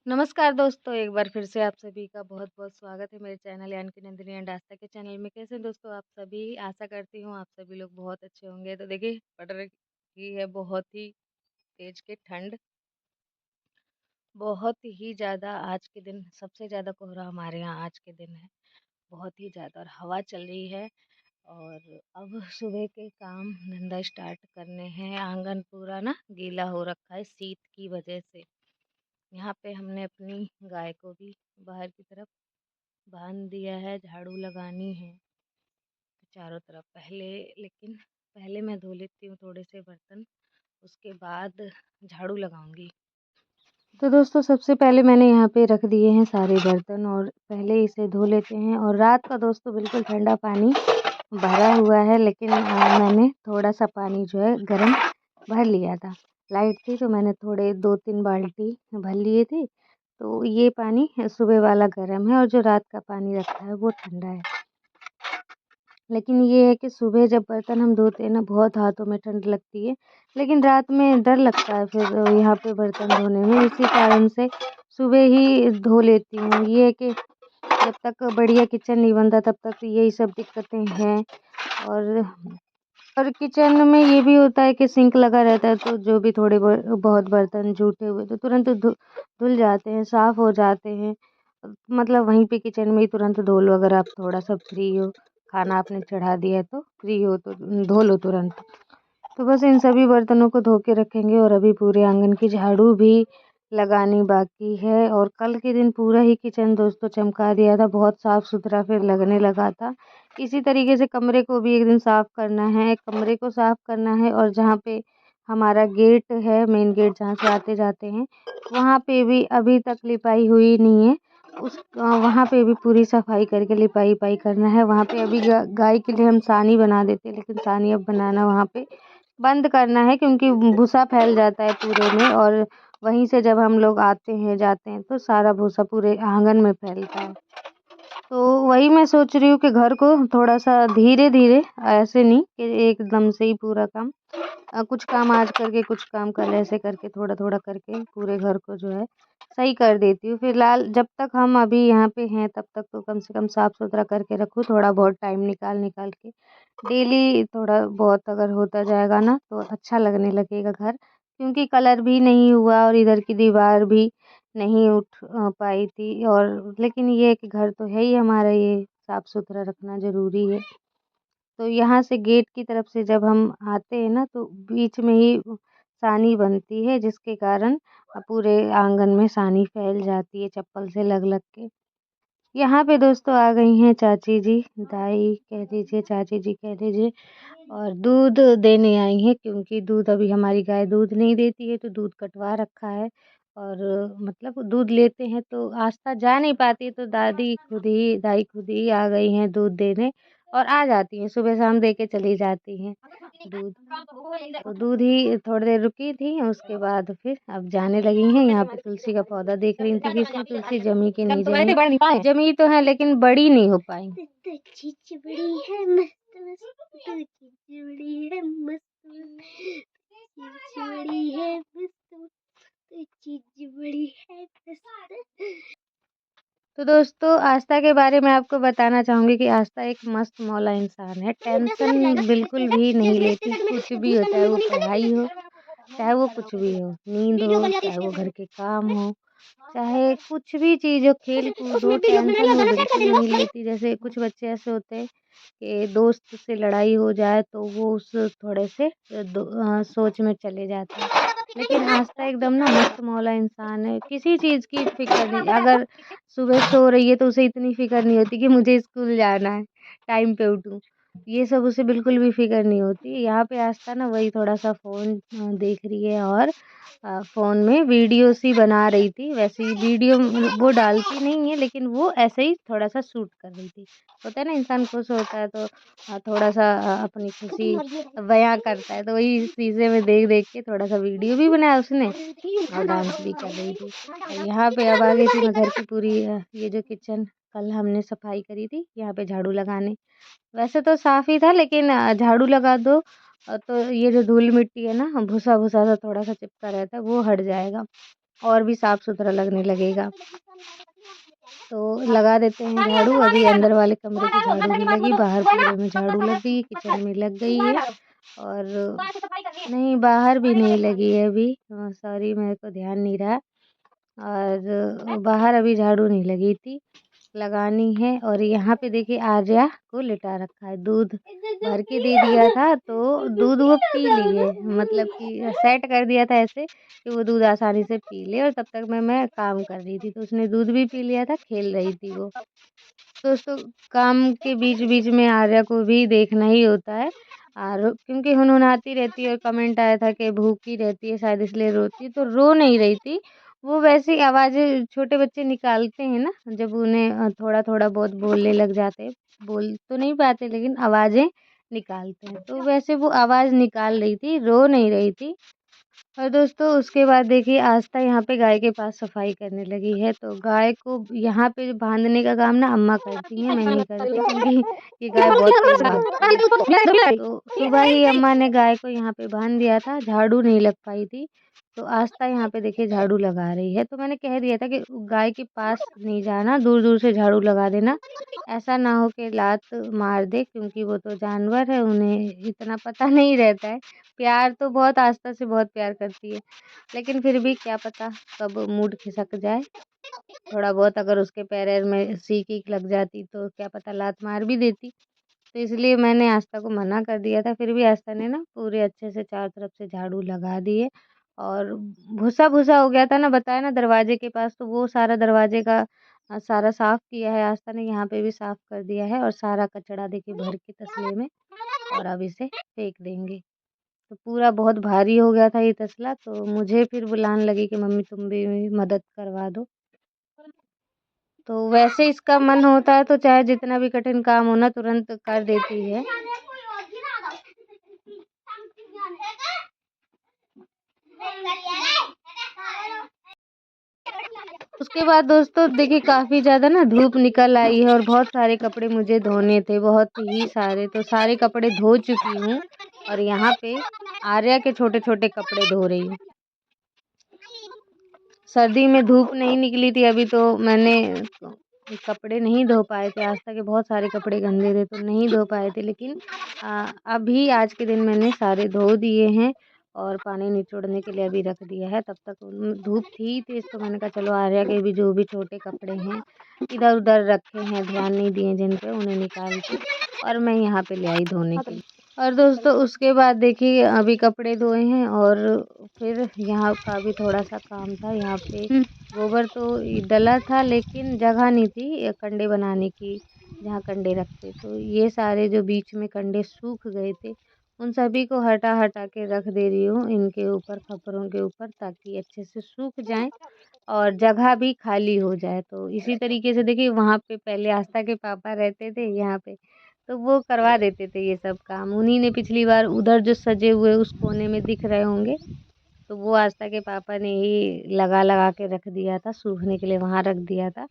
नमस्कार दोस्तों, एक बार फिर से आप सभी का बहुत-बहुत स्वागत है मेरे चैनल यानी कि नंदिनी एंड आस्था के चैनल में। कैसे हैं दोस्तों आप सभी? आशा करती हूँ आप सभी लोग बहुत अच्छे होंगे। तो देखिए पड़ रही है बहुत ही तेज की ठंड, बहुत ही ज़्यादा आज के दिन सबसे ज़्यादा कोहरा हमारे यहाँ आज के दिन है, बहुत ही ज़्यादा और हवा चल रही है। और अब सुबह के काम धंधा स्टार्ट करने हैं। आंगन पूरा ना गीला हो रखा है शीत की वजह से। यहाँ पे हमने अपनी गाय को भी बाहर की तरफ बांध दिया है, झाड़ू लगानी है चारों तरफ। पहले मैं धो लेती हूँ थोड़े से बर्तन, उसके बाद झाड़ू लगाऊंगी। तो दोस्तों सबसे पहले मैंने यहाँ पे रख दिए हैं सारे बर्तन और पहले इसे धो लेते हैं। और रात का दोस्तों बिल्कुल ठंडा पानी भरा हुआ है, लेकिन मैंने थोड़ा सा पानी जो है गर्म भर लिया था। लाइट थी तो मैंने थोड़े 2-3 बाल्टी भर लिए थे। तो ये पानी सुबह वाला गर्म है और जो रात का पानी रखा है वो ठंडा है। लेकिन ये है कि सुबह जब बर्तन हम धोते हैं ना, बहुत हाथों में ठंड लगती है, लेकिन रात में डर लगता है फिर यहाँ पे बर्तन धोने में। इसी कारण से सुबह ही धो लेती हूँ। ये है कि जब तक बढ़िया किचन नहीं बनता तब तक यही सब दिक्कतें हैं। और किचन में ये भी होता है कि सिंक लगा रहता है, तो जो भी थोड़े बहुत बर्तन जूठे हुए तो तुरंत धुल जाते हैं, साफ़ हो जाते हैं। मतलब वहीं पे किचन में ही तुरंत धो लो, अगर आप थोड़ा-सा फ्री हो, खाना आपने चढ़ा दिया है तो फ्री हो तो धो लो तुरंत। तो बस इन सभी बर्तनों को धो के रखेंगे और अभी पूरे आंगन की झाड़ू भी लगानी बाकी है। और कल के दिन पूरा ही किचन दोस्तों चमका दिया था, बहुत साफ सुथरा फिर लगने लगा था। इसी तरीके से कमरे को भी एक दिन साफ करना है, कमरे को साफ करना है। और जहाँ पे हमारा गेट है, मेन गेट जहाँ से आते जाते हैं, वहाँ पे भी अभी तक लिपाई हुई नहीं है। वहाँ पे भी पूरी सफाई करके लिपाई करना है। वहाँ पे अभी गाय के लिए हम सानी बना देते हैं, लेकिन सानी अब बनाना वहाँ पे बंद करना है, क्योंकि भूसा फैल जाता है पूरे में। और वहीं से जब हम लोग आते हैं जाते हैं तो सारा भूसा पूरे आंगन में फैलता है। तो वही मैं सोच रही हूँ कि घर को थोड़ा-सा धीरे-धीरे, ऐसे नहीं कि एकदम से ही पूरा काम, कुछ काम आज करके कुछ काम कल, ऐसे करके थोड़ा-थोड़ा करके पूरे घर को जो है सही कर देती हूँ। फिलहाल जब तक हम अभी यहाँ पे हैं तब तक तो कम से कम साफ-सुथरा करके रखूँ, थोड़ा बहुत टाइम निकाल-निकाल के। डेली थोड़ा बहुत अगर होता जाएगा ना तो अच्छा लगने लगेगा घर, क्योंकि कलर भी नहीं हुआ और इधर की दीवार भी नहीं उठ पाई थी। और लेकिन ये है कि घर तो है ही हमारा, ये साफ-सुथरा रखना ज़रूरी है। तो यहाँ से गेट की तरफ से जब हम आते हैं ना तो बीच में ही सानी बनती है, जिसके कारण पूरे आंगन में सानी फैल जाती है चप्पल से लग-लग के। यहाँ पे दोस्तों आ गई हैं चाची जी, दाई कह दीजिए, चाची जी कह दीजिए। और दूध देने आई हैं, क्योंकि दूध अभी हमारी गाय दूध नहीं देती है तो दूध कटवा रखा है। और मतलब दूध लेते हैं तो आस्था जा नहीं पाती, तो दाई खुद ही आ गई हैं दूध देने। और आ जाती हैं, सुबह शाम दे के चली जाती हैं दूध। तो दूध ही थोड़ी देर रुकी थी, उसके बाद फिर अब जाने लगी हैं। यहाँ पे तुलसी का पौधा देख रही थी कि इसमें तुलसी जमी कि नहीं जमी। जमी तो है लेकिन बड़ी नहीं हो पाई। चिचबड़ी है मस्त मस्त, चिचबड़ी है मस्त मस्त, चिचबड़ी है मस्त मस्त, चिचबड़ी है मस्त। तो दोस्तों आस्था के बारे में आपको बताना चाहूँगी कि आस्था एक मस्त मौला इंसान है, टेंशन बिल्कुल भी नहीं लेती, कुछ भी हो, चाहे वो पढ़ाई हो, चाहे वो कुछ भी हो, नींद हो, चाहे वो घर के काम हो, चाहे कुछ भी चीज़ हो, खेल-कूद हो, टेंशन वो बिल्कुल नहीं लेती। जैसे कुछ बच्चे ऐसे होते हैं कि दोस्त से लड़ाई हो जाए तो वो उस थोड़े से सोच में चले जाते हैं। लेकिन आस्था एकदम ना मस्त मौला इंसान है, किसी चीज़ की फ़िक्र नहीं। अगर सुबह सो रही है तो उसे इतनी फ़िक्र नहीं होती कि मुझे स्कूल जाना है, टाइम पे उठूँ। ये सब उसे बिल्कुल भी फ़िक्र नहीं होती। यहाँ पे आस्था ना वही थोड़ा-सा फ़ोन देख रही है। और फ़ोन में वीडियोज़ ही बना रही थी। वैसे ही वीडियो वो डालती नहीं है, लेकिन वो ऐसे ही थोड़ा-सा शूट कर रही थी। होता है ना, इंसान खुश होता है तो थोड़ा-सा अपनी खुशी बयाँ करता है, तो वही शीशे में देख-देख के थोड़ा-सा वीडियो भी बनाया उसने और डांस भी कर रही थी। और यहाँ पे अब आ गई थी मैं घर की पूरी ये जो किचन कल हमने सफाई करी थी, यहाँ पे झाड़ू लगाने। वैसे तो साफ़ ही था, लेकिन झाड़ू लगा दो तो ये जो धूल मिट्टी है ना, भूसा-भूसा सा थोड़ा-सा चिपका रहता है, वो हट जाएगा। और भी साफ सुथरा लगने लगेगा। तो लगा देते हैं झाड़ू। अभी अंदर वाले कमरे की झाड़ू भी लगी, बाहर पूरे में झाड़ू लग गई, किचन में लग गई है। और नहीं, बाहर भी नहीं लगी है अभी, सॉरी मेरे को ध्यान नहीं रहा। और बाहर अभी झाड़ू नहीं लगी थी, लगानी है। और यहाँ पे देखिए आर्या को लिटा रखा है, दूध भर के दे दिया था तो दूध वो पी लिए, मतलब कि सेट कर दिया था ऐसे कि वो दूध आसानी से पी ले। और तब तक मैं काम कर रही थी, तो उसने दूध भी पी लिया था, खेल रही थी वो। दोस्तों, काम के बीच बीच में आर्या को भी देखना ही होता है। और क्योंकि हुनहुनाती रहती है और कमेंट आया था कि भूखी रहती है शायद इसलिए रोती है, तो रो नहीं रही थी वो। वैसी आवाज़ें छोटे बच्चे निकालते हैं ना, जब उन्हें थोड़ा थोड़ा बहुत बोलने लग जाते हैं, बोल तो नहीं पाते लेकिन आवाज़ें निकालते हैं, तो वैसे वो आवाज़ निकाल रही थी, रो नहीं रही थी। और दोस्तों उसके बाद देखिए आस्था यहाँ पे गाय के पास सफाई करने लगी है। तो गाय को यहाँ पे बांधने का काम ना अम्मा करती हैं, मैं नहीं करती, क्योंकि ये गाय बहुत तेज भागती है। तो सुबह ही अम्मा ने गाय को यहाँ पे बांध दिया था, झाड़ू नहीं लग पाई थी। तो आस्था यहाँ पे देखिए झाड़ू लगा रही है। तो मैंने कह दिया था कि गाय के पास नहीं जाना, दूर दूर से झाड़ू लगा देना, ऐसा ना हो कि लात मार दे, क्योंकि वो तो जानवर है, उन्हें इतना पता नहीं रहता है। प्यार तो बहुत आस्था से बहुत प्यार करती है, लेकिन फिर भी क्या पता कब मूड खिसक जाए। थोड़ा बहुत अगर उसके पैर में सीख ईख लग जाती तो क्या पता लात मार भी देती। तो इसलिए मैंने आस्था को मना कर दिया था, फिर भी आस्था ने ना पूरे अच्छे से चारों तरफ से झाड़ू लगा दिए। और भूसा भूसा हो गया था ना, बताया ना दरवाजे के पास, तो वो सारा दरवाजे का सारा साफ किया है आस्था ने, यहाँ पे भी साफ कर दिया है। और सारा कचरा देखिए भर के तसले में, और अब इसे फेंक देंगे। तो पूरा बहुत भारी हो गया था ये तसला, तो मुझे फिर बुलाने लगी कि मम्मी तुम भी मदद करवा दो। तो वैसे इसका मन होता है तो चाहे जितना भी कठिन काम हो ना तुरंत कर देती है। उसके बाद दोस्तों देखिए काफ़ी ज़्यादा ना धूप निकल आई है और बहुत सारे कपड़े मुझे धोने थे, बहुत ही सारे। तो सारे कपड़े धो चुकी हूँ और यहाँ पे आर्या के छोटे-छोटे कपड़े धो रही हूँ। सर्दी में धूप नहीं निकली थी अभी, तो मैंने कपड़े नहीं धो पाए थे। आस्था के बहुत सारे कपड़े गंदे थे तो नहीं धो पाए थे, लेकिन अभी आज के दिन मैंने सारे धो दिए हैं और पानी निचोड़ने के लिए अभी रख दिया है। तब तक धूप थी तेज़, तो मैंने कहा चलो आर्या के भी जो भी छोटे कपड़े हैं इधर-उधर रखे हैं, ध्यान नहीं दिए जिन पे, उन्हें निकाल के और मैं यहाँ पे ले आई धोने के लिए। और दोस्तों उसके बाद देखिए अभी कपड़े धोए हैं और फिर यहाँ का भी थोड़ा-सा काम था। यहाँ पे गोबर तो डला था, लेकिन जगह नहीं थी कंडे बनाने की, जहाँ कंडे रखते। तो ये सारे जो बीच में कंडे सूख गए थे, उन सभी को हटा-हटा के रख दे रही हूँ इनके ऊपर, खपरों के ऊपर, ताकि अच्छे से सूख जाएँ और जगह भी खाली हो जाए। तो इसी तरीके से देखिए वहाँ पे पहले आस्था के पापा रहते थे यहाँ पे, तो वो करवा देते थे ये सब काम। उन्हीं ने पिछली बार उधर जो सजे हुए उस कोने में दिख रहे होंगे, तो वो आस्था के पापा ने ही लगा-लगा के रख दिया था, सूखने के लिए वहाँ रख दिया था।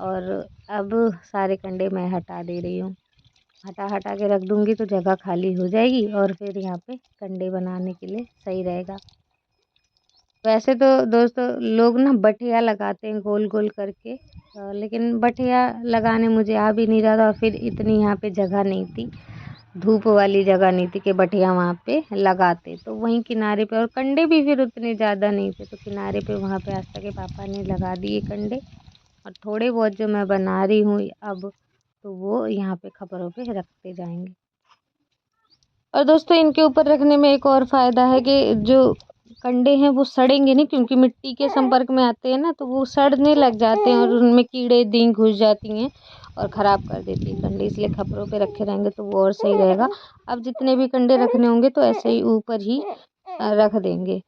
और अब सारे कंडे मैं हटा दे रही हूँ। हटा-हटा के रख दूँगी तो जगह खाली हो जाएगी और फिर यहाँ पे कंडे बनाने के लिए सही रहेगा। वैसे तो दोस्तों लोग ना बठिया लगाते हैं गोल-गोल करके, लेकिन बठिया लगाने मुझे आ भी नहीं रहा था और फिर इतनी यहाँ पे जगह नहीं थी, धूप वाली जगह नहीं थी कि बठिया वहाँ पे लगाते। तो वहीं किनारे पे, और कंडे भी फिर उतने ज़्यादा नहीं थे, तो किनारे पे वहाँ पे आस्था के पापा ने लगा दिए कंडे। और थोड़े बहुत जो मैं बना रही हूँ अब, तो वो यहाँ पे खपरों पे रखते जाएंगे। और दोस्तों इनके ऊपर रखने में एक और फ़ायदा है कि जो कंडे हैं वो सड़ेंगे नहीं, क्योंकि मिट्टी के संपर्क में आते हैं ना, तो वो सड़ने लग जाते हैं और उनमें कीड़े दीं घुस जाती हैं और ख़राब कर देती है कंडे। इसलिए खपरों पे रखे रहेंगे तो वो और सही रहेगा। अब जितने भी कंडे रखने होंगे तो ऐसे ही ऊपर ही रख देंगे।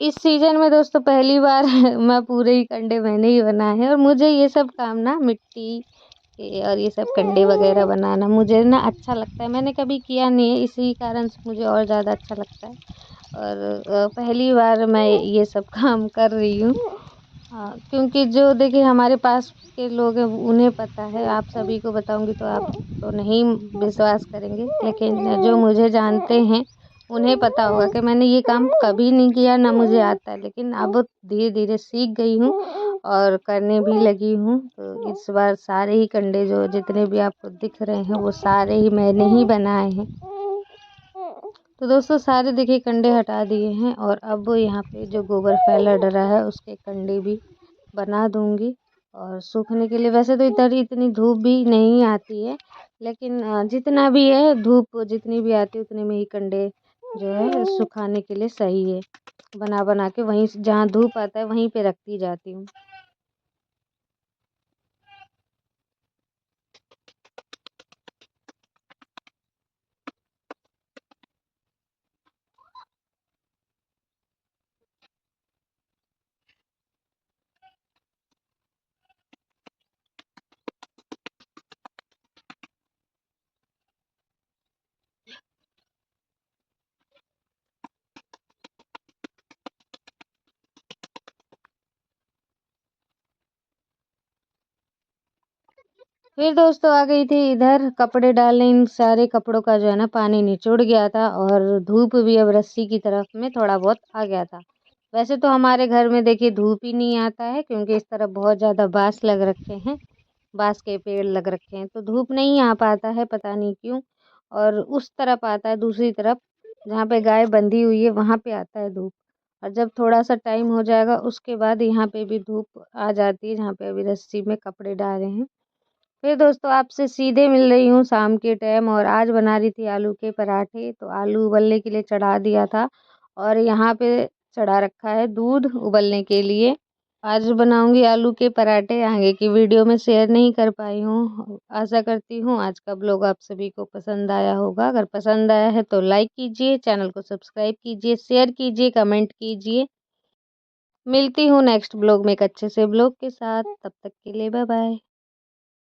इस सीज़न में दोस्तों पहली बार मैं पूरे ही कंडे मैंने ही बनाए हैं, और मुझे ये सब काम ना मिट्टी के और ये सब कंडे वगैरह बनाना मुझे ना अच्छा लगता है। मैंने कभी किया नहीं है, इसी कारण से मुझे और ज़्यादा अच्छा लगता है। और पहली बार मैं ये सब काम कर रही हूँ, क्योंकि जो देखिए हमारे पास के लोग हैं उन्हें पता है। आप सभी को बताऊँगी तो आप तो नहीं विश्वास करेंगे, लेकिन जो मुझे जानते हैं उन्हें पता होगा कि मैंने ये काम कभी नहीं किया, ना मुझे आता है, लेकिन अब धीरे-धीरे सीख गई हूँ और करने भी लगी हूँ। तो इस बार सारे ही कंडे जो जितने भी आपको दिख रहे हैं वो सारे ही मैंने ही बनाए हैं। तो दोस्तों सारे देखिए कंडे हटा दिए हैं और अब यहाँ पे जो गोबर फैला डला है उसके कंडे भी बना दूंगी और सूखने के लिए। वैसे तो इधर इतनी धूप भी नहीं आती है, लेकिन जितना भी है धूप जितनी भी आती है उतने में ही कंडे जो है सुखाने के लिए सही है। बना बना के वहीं जहाँ धूप आता है वहीं पे रखती जाती हूँ। फिर दोस्तों आ गई थी इधर कपड़े डालने। इन सारे कपड़ों का जो है ना पानी निचुड़ गया था और धूप भी अब रस्सी की तरफ में थोड़ा बहुत आ गया था। वैसे तो हमारे घर में देखिए धूप ही नहीं आता है, क्योंकि इस तरफ बहुत ज़्यादा बांस लग रखे हैं, बांस के पेड़ लग रखे हैं, तो धूप नहीं आ पाता है, पता नहीं क्यों। और उस तरफ आता है, दूसरी तरफ जहाँ पे गाय बंधी हुई है वहाँ पे आता है धूप। और जब थोड़ा सा टाइम हो जाएगा उसके बाद यहाँ पे भी धूप आ जाती है, जहाँ पे अभी रस्सी में कपड़े डाले हैं। फिर दोस्तों आपसे सीधे मिल रही हूँ शाम के टाइम, और आज बना रही थी आलू के पराठे। तो आलू उबलने के लिए चढ़ा दिया था और यहाँ पे चढ़ा रखा है दूध उबलने के लिए। आज बनाऊंगी आलू के पराठे। आगे की वीडियो में शेयर नहीं कर पाई हूँ। आशा करती हूँ आज का ब्लॉग आप सभी को पसंद आया होगा। अगर पसंद आया है तो लाइक कीजिए, चैनल को सब्सक्राइब कीजिए, शेयर कीजिए, कमेंट कीजिए। मिलती हूँ नेक्स्ट ब्लॉग में एक अच्छे से ब्लॉग के साथ। तब तक के लिए बाय बाय।